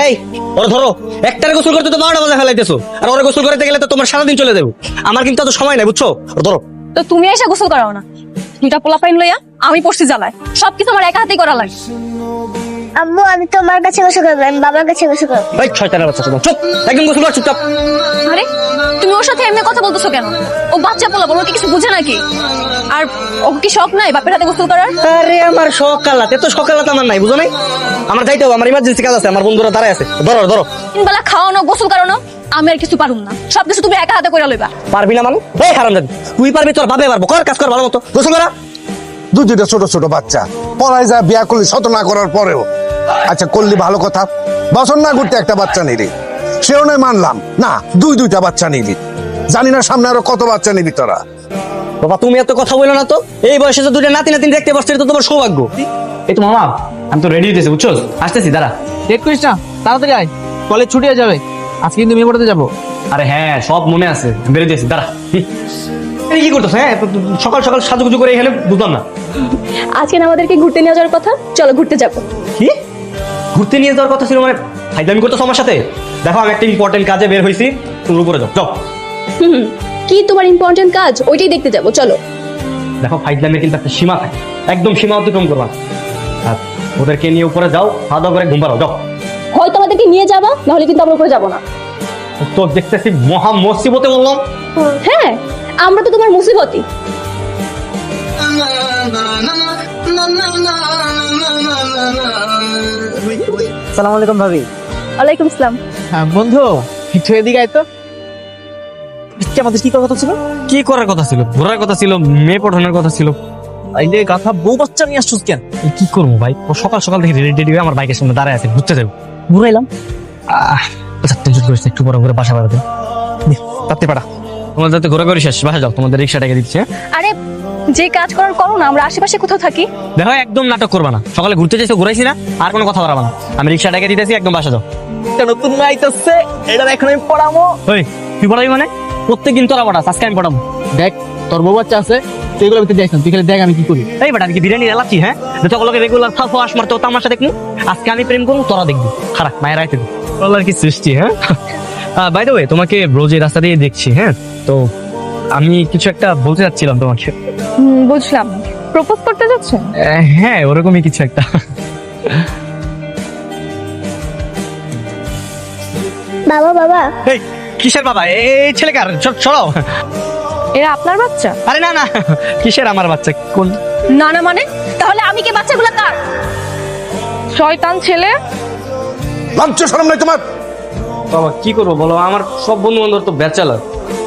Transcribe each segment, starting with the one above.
এই ওরা ধরো, একটারে গোসল করতে তো 12টা বাজে ফেলাইতেছো, আর ওরা গোসল করতে গেলে তো তোমার সারাদিন চলে যাবে। আমার কিন্তু অত সময় নাই, বুঝছো? ওরা ধরো। তো তুমি এসে গোসল করাও না, দুইটা পোলা পাইন লইয়া আমি পড়ছি জ্বালায়, সবকিছু আমার একা হাতেই করা লাগে। আম্মু আমি তোমার কাছে গোসল করবো, আমি বাবার কাছে গোসল করবো। এই শয়তানের বাচ্চা, চুপ একদম গোসল কর, চুপচাপ। আরে তুমি ওর সাথে এমনি কথা বলতেছো কেন? ও বাচ্চা পোলা, বলো কি কিছু বুঝে নাকি? আর ও কি শখ নাই বাপের হাতে গোসল করার? আরে আমার সকালাতে এত সকালাতে আমার নাই, বুঝো নাই? আমার যাইতে হবে, আমার ইমার্জেন্সি কাজ আছে, আমার বন্ধুরা দাঁড়ায় আছে। ধরো ধরো। তিন বেলা খাওয়ানো গোসল করানো আমি আর কিছু পারুম না, সবকিছু তুমি একা হাতে করে লইবা। পারবি না মানে? এই হারামজাদি, তুই পারবি, তোর বাপে পারবো। কর কাজ কর ভালো মতো, গোসল করা। দুইটা ছোট ছোট বাচ্চা পড়ায় যা বিয়া করলি শত না করার পরেও, আচ্ছা করলি ভালো কথা, বছর না ঘুরতে একটা বাচ্চা নিলি, সেও নয় মানলাম না, দুইটা বাচ্চা নিলি, জানি না সামনে আরো কত বাচ্চা নিবি তোরা। বাবা তুমি এত কথা বলো না তো, এই বয়সে তো দুটো নাতি নাতিন দেখতে পাচ্ছি, তো তোমার সৌভাগ্য। এই তো মামা, আমি তো রেডি হইতেছি, বুঝছো? আসতেছি, দাঁড়া। লেট করিস না, তাড়াতাড়ি আয়, কলেজ ছুটি হয়ে যাবে। আজকে কিন্তু মেয়ে পড়াতে যাবো। আরে হ্যাঁ, সব মনে আছে, বেরিয়ে দিয়েছি, দাঁড়া। এই কি করতেছ? হ্যাঁ, সকাল সকাল সাজুগুজু করে এখানে, বুঝলাম না। আজকে না আমাদেরকে ঘুরতে নিয়ে যাওয়ার কথা, চলো ঘুরতে যাবো। কি ঘুরতে নিয়ে যাওয়ার কথা ছিল? মানে ফাইজলামি করতেছ আমার সাথে? দেখো আমি একটা ইম্পর্টেন্ট কাজে বের হয়েছি, তুমি উপরে যাও। যাও। কি তোমার ইম্পর্টেন্ট কাজ? ওইটাই দেখতে যাবো, চলো। দেখো ফাইজলামের কিন্তু একটা সীমা থাকে, একদম সীমা অতিক্রম করবা না। আর ওদেরকে নিয়ে উপরে যাও, খাওয়া দাওয়া করে ঘুম পাড়াও। যাও। হয়তো আমাদেরকে নিয়ে যাবা, নাহলে কিন্তু আমরা উপরে যাবো না। তো দেখতেছি মহা মুসিবতে বললাম। হ্যাঁ, আমরা তো তোমার মুসিবতই। সালাম আলাইকুম ভাবি। ওয়ালাইকুম আসসালাম। হ্যাঁ বন্ধু, একটু এদিকে আয় তো। আমাদের কি কথা ছিল? কি করার কথা ছিল? ঘোরার কথা ছিল, মেয়ে পড়ানোর কথা ছিল। আইলে কথা, বউ বাচ্চা নিয়ে আসছিস কেন? কি করবো ভাই, ও সকাল সকাল থেকে রেডি হয়ে আমার বাইকের সামনে দাঁড়ায় আছে, ঘুরতে যাবো। ঘুরাইলাম। আচ্ছা টেনশন করিস না, একটু পরে ঘুরে বাসা বাড়াতে তাতে পারা। তোমার যাতে ঘোরাঘুরি শেষ, বাসা যাও, তোমাদের রিক্সা টাকা দিচ্ছে। আরে যে কাজ করার করো না, আমরা আশেপাশে কোথাও থাকি। দেখো একদম নাটক করবা না, সকালে ঘুরতে চাইছো, ঘুরাইছি না, আর কোনো কথা বলবা না। আমি রিক্সা টাকা দিতেছি, একদম বাসা যাও। নতুন মেয়ে আইতাছে, এটা এখন আমি পড়াবো। ওই তুই পড়াবি মানে? প্রত্যেকদিন তোরা পড়াস, আজকে আমি পড়াবো। দেখ তোর বউ বাচ্চা আছে, তুই এগুলো ভিতরে যাইছ, তুই খালি দেখ আমি কি করি। এই বেটা, আমি কি বিরিয়ানি এলাচ্ছি? হ্যাঁ, সকলকে রেগুলার ফাঁস মারতে তামাশা দেখবো। আজকে আমি প্রেম করবো, তোরা দেখবি। খারাপ মায়ের আইতে বলার কি সৃষ্টি। হ্যাঁ বাই দ্য ওয়ে, তোমাকে রোজ এই রাস্তা দিয়ে দেখছি। হ্যাঁ, তো আমি কিছু একটা বলতে চাচ্ছিলাম তোমাকে। বুঝলাম, প্রপোজ করতে যাচ্ছে। হ্যাঁ, ওরকমই কিছু একটা। বাবা বাবা এই কিসের বাবা? এই ছেলে কার? ছড়াও। এরা আপনার বাচ্চা? আরে না না, কিসের আমার বাচ্চা? কোন না না মানে? তাহলে আমি কি বাচ্চাগুলো কার? শয়তান ছেলে। লজ্জা শরম নাই তোমার? বাবা কি করবো বলো, আমার সব বন্ধু বান্ধব তো ব্যাচেলার,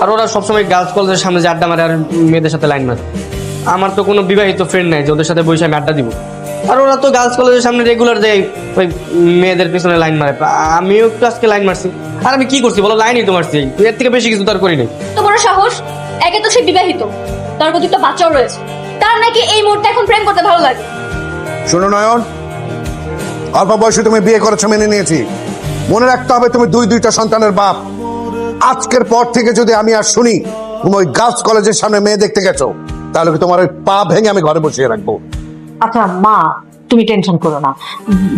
আর ওরা সবসময় গার্লস কলেজের সামনে যে আড্ডা মারে আর মেয়েদের সাথে লাইন মারে। আমার তো কোনো বিবাহিত ফ্রেন্ড নাই যে ওদের সাথে বসে আমি আড্ডা দিব। আর ওরা তো গার্লস কলেজের সামনে রেগুলার যায়, ওই মেয়েদের পিছনে লাইন মারে। আমিও একটু আজকে লাইন মারছি। আর আমি কি করছি বলো, লাইনই তো মারছি, এর থেকে বেশি কিছু তো আর করি নাই। তো বড় সাহস, একে তো সে বিবাহিত, তার প্রতি একটা বাচ্চাও রয়েছে, তার নাকি এই মুহূর্তে এখন প্রেম করতে ভালো লাগে। শোনো নয়ন, অল্প বয়সে তুমি বিয়ে করেছো মেনে নিয়েছি, মনে রাখতে হবে তুমি দুইটা সন্তানের বাপ। আজকের পর থেকে যদি আমি আর শুনি তুমি ওই গার্লস কলেজের সামনে মেয়ে দেখতে গেছো, তাহলে কি তোমার ওই পা ভেঙে আমি ঘরে বসিয়ে রাখবো। আচ্ছা মা, তুমি টেনশন করো না,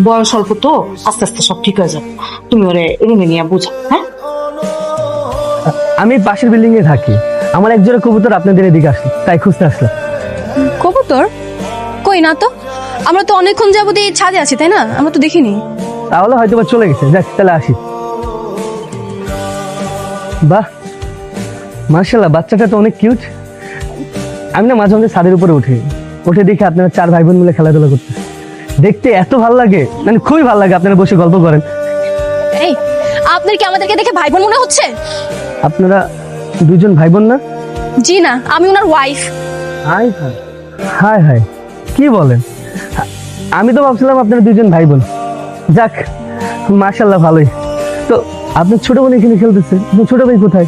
বয়স অল্প তো, আস্তে আস্তে সব ঠিক হয়ে যাবে। তুমি ওরে রুমে নিয়ে বুঝো। হ্যাঁ, আমি পাশের বিল্ডিং এ থাকি, আমার একজোড়া কবুতর আপনাদের এদিকে আসলো, তাই খুঁজতে আসলাম। কবুতর? কই না তো, আমরা তো অনেকক্ষণ যাবত এই ছাদে আছি, তাই না? আমরা তো দেখিনি। তাহলে হয়তো বা চলে গেছে, যাক তাহলে আসি। বাহ মার্শাল্লাহ, বাচ্চাটা তো অনেক কিউট। আমি না মাঝে মাঝে ছাদের উপরে উঠে দেখি আপনারা 4 ভাই বোন মিলে খেলাধুলা করতে, দেখতে এত ভালো লাগে, মানে খুবই ভালো লাগে। আপনারা বসে গল্প করেন। এই আপনার কি আমাদেরকে দেখে ভাই বোন মনে হচ্ছে? আপনারা দুজন ভাই বোন না? জি না, আমি ওনার wife. Hi hi hi hi, কি বলেন? আমি তো ভাবছিলাম আপনারা দুজন ভাই বোন। যাক মার্শাল্লাহ, ভালোই তো। আপনার ছোট বোন এখানে খেলতেছে, ছোট ভাই কোথায়?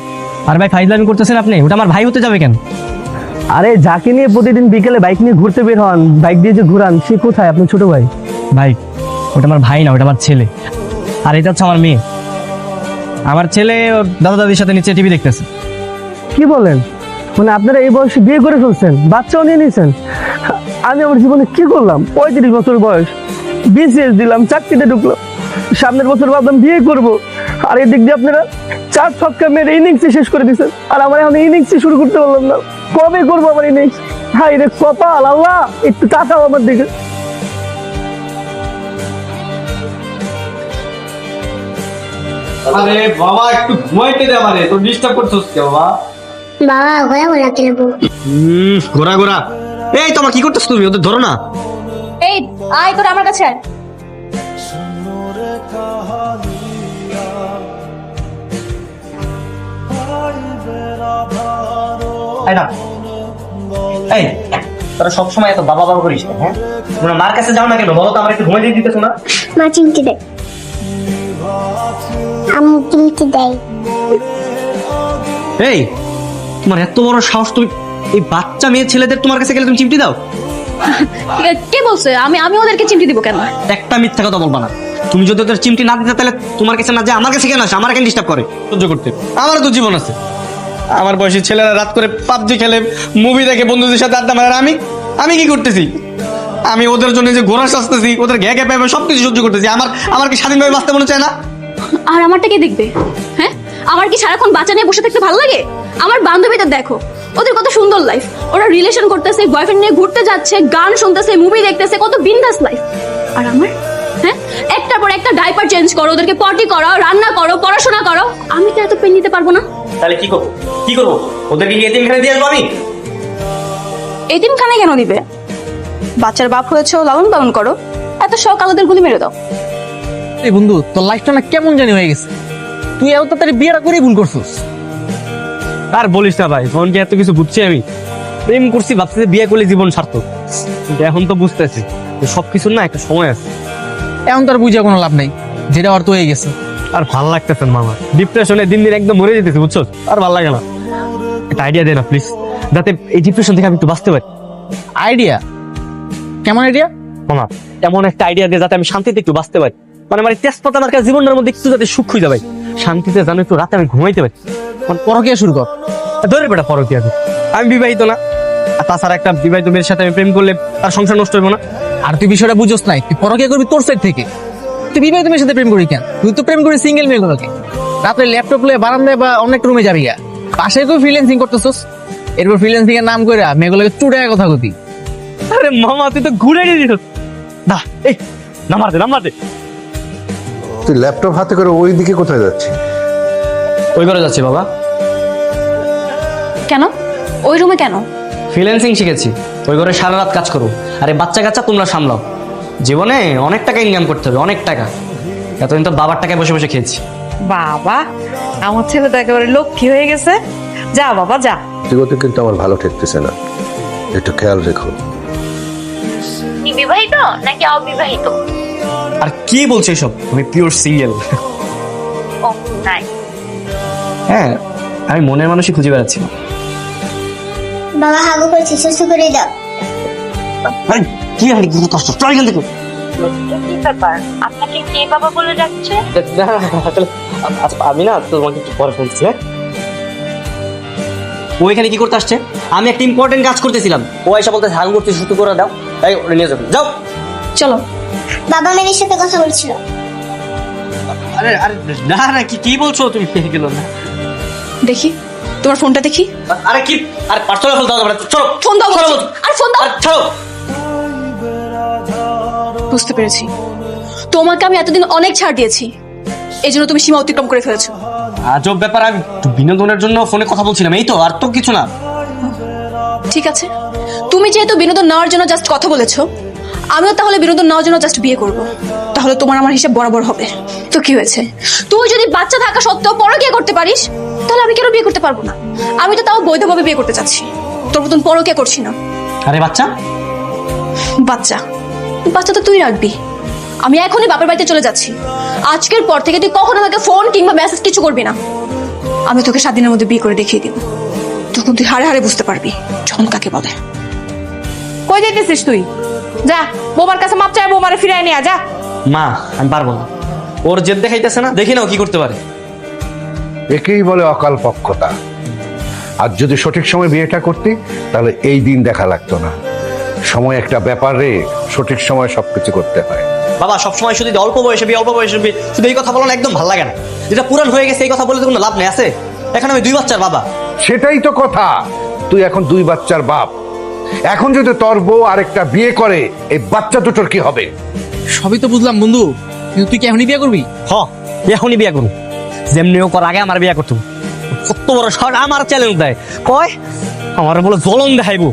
আর ভাই ফাইজলামি করতেছেন আপনি, ওটা আমার ভাই হতে যাবে কেন? আরে যাকে নিয়ে প্রতিদিন বিকেলে বাইক নিয়ে ঘুরতে বের হন, বাইক দিয়ে যে ঘুরান, সে কোথায়? আপনার ছোট ভাই? ভাই ওটা আমার ভাই না, ওটা আমার ছেলে। আর এটা হচ্ছে আমার মেয়ে। আমার ছেলে ওর দাদা দাদির সাথে নিচে টিভি দেখতেছে। কি বলেন? মানে আপনারা এই বয়সে বিয়ে করে ফেলছেন, বাচ্চাও নিয়ে নিয়েছেন? আমি আমার জীবনে কি করলাম? 35 বছর বয়স, বিসিএস দিলাম, চাকরিতে ঢুকলাম, সামনের বছর ভাবলাম বিয়ে করব, আর এই দিক দিয়ে আপনারা 4 ছক্কা মেরে ইনিংসই শেষ করে দিচ্ছেন, আর আমার এখন ইনিংসই শুরু করতে পারলাম না। কবে করবো আমার ইনিংস? হাই রে কপাল, আল্লাহ একটু তাকাও আমার দিকে। আরে বাবা একটু ঘুমাইতে দে আমারে, তো ডিস্টার্ব করছস কে বাবা? বাবা ঘোরা ঘোরা খেলবো। ঘোরা ঘোরা। এই তোমার কি করতেছ তুমি? ওদের ধরো না। এই আয় তোরা আমার কাছে আয়। তাই না? এই তোরা সবসময় এত বাবা বাবা করিস কেন, হ্যাঁ? তোমরা মার কাছে যাও না কেন বলো তো? আমার একটু ঘুমাই দিতেছো না? মা চিমটি দেয়, আম্মু চিমটি দেয়। এই তোমার এত বড় সাহস, তুমি এই বাচ্চা মেয়ে ছেলেদের তোমার কাছে গেলে তুমি চিমটি দাও? কে বলছে আমি আমি ওদেরকে চিমটি দিব কেন? একটা মিথ্যা কথা বলবা না। তুমি যদি ওদের চিমটি না দিতে তাহলে তোমার কাছে না যায় আমার কাছে কেন আসে? আমার কেন ডিস্টার্ব করে সহ্য করতে? আমারও তো জীবন আছে। আমার বয়সী ছেলেরা রাত করে পাবজি খেলে, মুভি দেখে, বন্ধুদের সাথে আড্ডা মারে, আর আমি কি করতেছি? আমি ওদের জন্য যে ঘোরা সাজতেছি, ওদের ঘ্যা ঘ্যা পাবে সবকিছু সহ্য করতেছি। আমার কি স্বাধীনভাবে বাঁচতে মনে চায় না? আর আমারটা কে দেখবে? হ্যাঁ, আমার কি সারাক্ষণ বাচ্চা নিয়ে বসে থাকতে ভালো লাগে? আমার বান্ধবীদের দেখো, ওদের কত সুন্দর লাইফ, ওরা রিলেশন করতেছে, বয়ফ্রেন্ড নিয়ে ঘুরতে যাচ্ছে, গান শুনতেছে, মুভি দেখতেছে, কত বিন্দাস লাইফ। আর আমার, হ্যাঁ, একটার পর একটা ডাইপার চেঞ্জ করো, ওদেরকে পটি করাও, রান্না করো, পড়াশোনা করো। আমি তো এত পেন নিতে পারবো না। তাহলে কি করবো? কি করবো? ওদেরকে কি এতিমখানায় দিয়ে আসবো আমি? এতিমখানায় কেন দিবে? বাচ্চার বাপ হয়েছে, লালন পালন করো। এত শখ আলাদের গুলি মেরে দাও। এই বন্ধু, তোর লাইফটা না কেমন জানি হয়ে গেছে। তুই এত তাড়াতাড়ি বিয়েটা করেই ভুল করছিস। আর বলিস না ভাই, ফোন কি এত কিছু বুঝছি? আমি প্রেম করছি, ভাবছি যে বিয়ে করলে জীবন সার্থক, কিন্তু এখন তো বুঝতেছি যে সবকিছুর না একটা সময় আছে। এখন তো আর বুঝে কোনো লাভ নাই, যেটা অর্থ হয়ে গেছে। আর ভাল লাগতেছে না মামা, ডিপ্রেশনে দিন দিন একদম মরে যেতেছি, বুঝছো? আর ভাল লাগে না। একটা আইডিয়া দে না প্লিজ, যাতে এই ডিপ্রেশন থেকে আমি একটু বাঁচতে পারি। আইডিয়া? কেমন আইডিয়া? মামা এমন একটা আইডিয়া দিয়ে যাতে আমি শান্তিতে একটু বাঁচতে পারি। মানে আমার তেজপাতা মার্কা জীবনের মধ্যে কিছু যাতে সুখ হয়ে যাবে, শান্তিতে জানো একটু রাতে আমি ঘুমাইতে পারি। পরকিয়া শুরু কর। ধরে বেটা পরকিয়া করি? আমি বিবাহিত না, আর তাছাড়া একটা বিবাহিত মেয়ের সাথে আমি প্রেম করলে তার সংসার নষ্ট হইব না? আর তুই বিষয়টা বুঝোস নাই, তুই পরকিয়া করবি তোর সাইড থেকে। তুই বিবাহিত মেয়ের সাথে প্রেম করি কেন? তুই তো প্রেম করি সিঙ্গেল মেয়েগুলোকে। রাত্রে ল্যাপটপ নিয়ে বারান্দায় বা অনেক রুমে যাবি গা, বাসায় কেউ ফ্রিল্যান্সিং করতেছস, এরপর ফ্রিল্যান্সিং এর নাম করে মেয়েগুলোকে চুড়ায় কথা কতি। আরে মামা তুই তো ঘুরে গেছিস। না এই নাম্বার দে। তুই ল্যাপটপ হাতে করে ওই দিকে কোথায় যাচ্ছিস? ওই ঘরে যাচ্ছি বাবা। কেন? ওই রুমে কেন? ফ্রিল্যান্সিং শিখেছি, ওই ঘরে সারা রাত কাজ করো। আরে বাচ্চা কাচ্চা তোমরা সামলাও। জীবনে অনেক টাকা ইনকাম করতে হবে, অনেক টাকা। এতদিন তো বাবার টাকায় বসে বসে খেয়েছি। বাবা, আমার ছেলে তো একেবারে লক্ষ্মী হয়ে গেছে। যা বাবা যা। জগতে কিন্তু আমার ভালো ঠেকতেছে না, একটু খেয়াল রেখো। বিবাহিত নাকি অবিবাহিত? আর কি বলছো এসব? আমি পিওর সিঙ্গেল। ও নাই। হ্যাঁ, আমি মনের মানুষই খুঁজে বেড়াচ্ছি। বাবা হাগু করছি, সুস্থ করে দাও। আরে কি আর কি কষ্ট, চল এখান থেকে। কি ব্যাপার, আপনাকে কে বাবা বলে ডাকছে? আচ্ছা আমি না তোমাকে একটু পরে ফোন দিচ্ছি। হ্যাঁ, ও এখানে কি করতে আসছে? আমি একটা ইম্পর্টেন্ট কাজ করতেছিলাম, ও এসে বলতে হাগু করতে শুরু করে দাও। তাই ওরে নিয়ে যাও, যাও। চলো। বাবা মেয়ের সাথে কথা বলছিল। আরে আরে না না, কি বলছো তুমি? পেয়ে গেল না। দেখি তোমার ফোনটা দেখি। আরে কি, আরে পার্সোনাল ফোন দাও না, চলো ফোন দাও বলছি। আর ফোন দাও। চলো। বুঝতে পেরেছি, তোমাকে আমি এতদিন অনেক ছাড় দিয়েছি, এই জন্য তুমি সীমা অতিক্রম করে ফেলেছো। আজব ব্যাপার, আমি একটু বিনোদনের জন্য ফোনে কথা বলছিলাম, এই তো, আর তো কিছু না। ঠিক আছে, তুমি যেহেতু বিনোদন নেওয়ার জন্য জাস্ট কথা বলেছো, আমিও তাহলে বিনোদন নেওয়ার জন্য জাস্ট বিয়ে করব। তাহলে তোমার আমার হিসাব বরাবর হবে। তো কি হয়েছে? তুই যদি বাচ্চা থাকা সত্ত্বেও পরকীয়া করতে পারিস, তাহলে আমি কেন বিয়ে করতে পারবো না? আমি তো তাও বৈধভাবে বিয়ে করতে চাচ্ছি, তোর মতন পরকীয়া করছি না। আরে বাচ্চা বাচ্চা বাচ্চা তো তুই রাখবি। আমি এখনই বাপের বাড়িতে চলে যাচ্ছি। আজকের পর থেকে তুই কখনো আমাকে ফোন কিংবা মেসেজ কিছু করবি না। আমি তোকে 7 দিনের মধ্যে বিয়ে করে দেখিয়ে দিব, তখন তুই হাড়ে হাড়ে বুঝতে পারবি যখন কাকে বলে। কই যাইতেছিস তুই? যা বোমার কাছে মাপ চাই, বোমারে ফিরাই নিয়ে যা। মা, আমি পারবো না। ওর জেদ দেখাইতেছে না, দেখি না ও কি করতে পারে। একেই বলে অকাল পক্ষতা। আর যদি সঠিক সময় বিয়েটা করতি, তাহলে এই দিন দেখা লাগতো না। সময় একটা ব্যাপার রে, সঠিক সময় সবকিছু করতে হয়। বাবা সবসময় শুধু অল্প বয়সে বিয়ে, অল্প বয়সে বিয়ে, শুধু এই কথা বলো না, একদম ভালো লাগে না। যেটা পুরান হয়ে গেছে এই কথা বলে তো কোনো লাভ নেই আছে। এখন আমি 2 বাচ্চার বাবা। সেটাই তো কথা, তুই এখন 2 বাচ্চার বাপ। এখন যদি তোর বউ আরেকটা বিয়ে করে, এই বাচ্চা দুটোর কি হবে? সবই তো বুঝলাম বন্ধু, কিন্তু তুই কি এখনই বিয়ে করবি? এখনই বিয়ে করুন, যেমনি হোক ওর আগে আমার বিয়ে করতো। কত বড় শর্ট আমার চ্যালেঞ্জ দেয়, কয় আমার বলে জ্বলন দেখাইবো,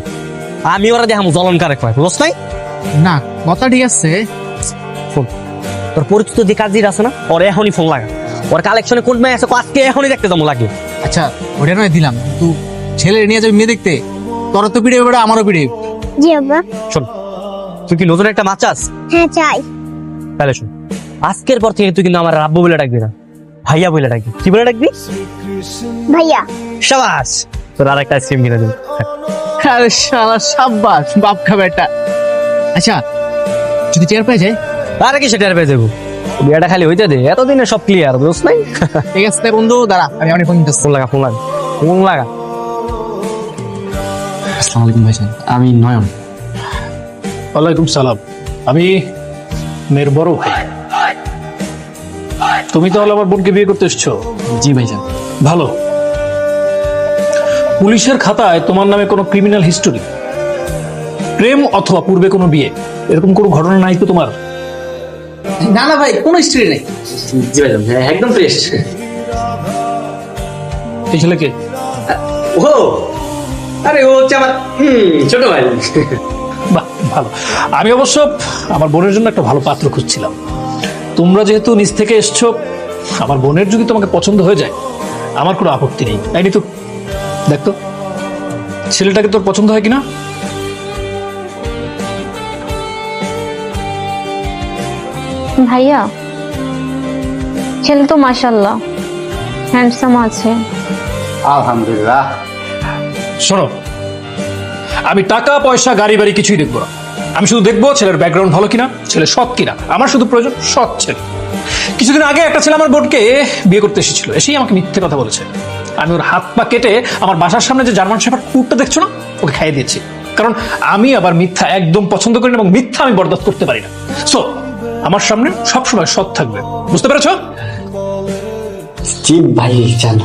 আমি ওরা দেখাবো জ্বলন কারে কয়, বুঝছ নাই? না কথা ঠিক আছে। ফোন তোর পরিচিত যে কাজীর আছে না, ওর এখনই ফোন লাগা। ওর কালেকশনে কোন মেয়ে আছে, আজকে এখনই দেখতে যাবো লাগে। আচ্ছা ওটা নয় দিলাম, কিন্তু ছেলে নিয়ে যাবি মেয়ে দেখতে, তোর তো পিড়ে বেড়া আমারও পিড়ে। জি আব্বা। শোন, তুই কি নতুন একটা মাছ চাস? হ্যাঁ চাই। তাহলে শোন, আজকের পর থেকে তুই কিন্তু আমার রাব্বু বলে ডাকবি না, ভাইয়া বলে ডাকবি। কি বলে ডাকবি? ভাইয়া। শাবাশ, তোর আর একটা আইসক্রিম কিনে দেবো। আরে শালা সাব্বাস, বাপ খাবে এটা। আচ্ছা যদি টের পেয়ে যায়? আরে কি সেটা পেয়ে যাবো, বিয়েটা খালি হইতে দে, এতদিনে সব ক্লিয়ার, বুঝছ নাই? ঠিক আছে বন্ধু, দাঁড়া আমি অনেক ফোন দিতেছি। ফোন লাগা, ফোন লাগা, ফোন লাগা। আসসালামু আলাইকুম ভাইজান, আমি নয়ন। ওয়ালাইকুম সালাম। আমি মেয়ের বড় ভাই। তুমি তাহলে আমার বোনকে বিয়ে করতে এসছো? জি ভাইজান। ভালো। পুলিশের খাতায় তোমার নামে কোনো ক্রিমিনাল হিস্টোরি, প্রেম অথবা পূর্বে কোনো বিয়ে, এরকম কোনো ঘটনা নাই তো তোমার? না না ভাই, কোনো হিস্ট্রি নেই। জি ভাইজান, হ্যাঁ একদম ফ্রেশ। এই ছেলেকে? ও আরে ও হচ্ছে আমার ছোট ভাই। বাহ ভালো। আমি অবশ্য আমার বোনের জন্য একটা ভালো পাত্র খুঁজছিলাম। তোমরা যেহেতু নিজ থেকে এসছো, আমার বোনের যদি তোমাকে পছন্দ হয়ে যায় আমার কোনো আপত্তি নেই। তাই তো দেখতো ছেলেটাকে তোর পছন্দ হয় কিনা? ভাইয়া ছেলে তো মাশাআল্লাহ হ্যান্ডসাম আছে। আলহামদুলিল্লাহ। শোনো, আমি টাকা পয়সা গাড়ি বাড়ি কিছুই দেখবো না। আমি শুধু দেখবো ছেলের ব্যাকগ্রাউন্ড ভালো কিনা, ছেলে সৎ কিনা। আমার শুধু প্রয়োজন সৎ ছেলে। কিছুদিন আগে একটা ছেলে আমার বোনকে বিয়ে করতে এসেছিল, এসেই আমাকে মিথ্যে কথা বলেছে। আমি ওর হাত পা কেটে আমার বাসার সামনে যে জার্মান শেফার্ড কুকুরটা দেখছো না, ওকে খাইয়ে দিয়েছি। কারণ আমি আবার মিথ্যা একদম পছন্দ করি না, এবং মিথ্যা আমি বরদাস্ত করতে পারি না। সো আমার সামনে সবসময় সৎ থাকবে, বুঝতে পেরেছো? জি ভাই জান।